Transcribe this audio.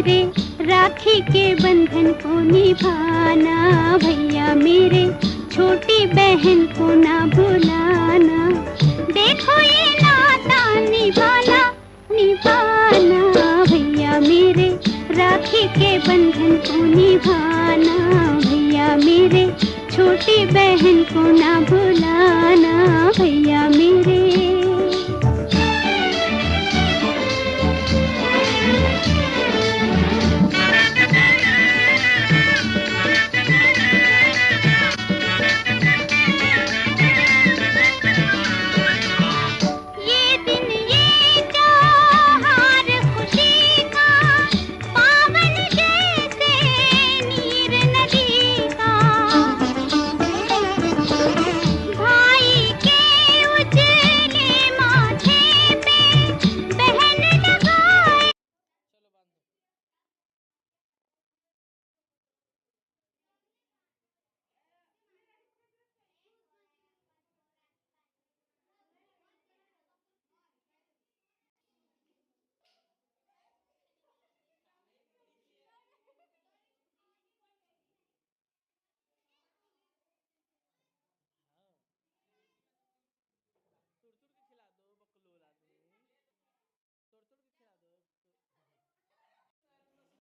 मेरे, राखी के बंधन को निभाना। भैया मेरे, छोटी बहन को ना भुलाना। देखो ये नाता निभाना निभाना। भैया मेरे, राखी के बंधन को निभाना। भैया मेरे, छोटी बहन को ना भुलाना। भैया मेरे।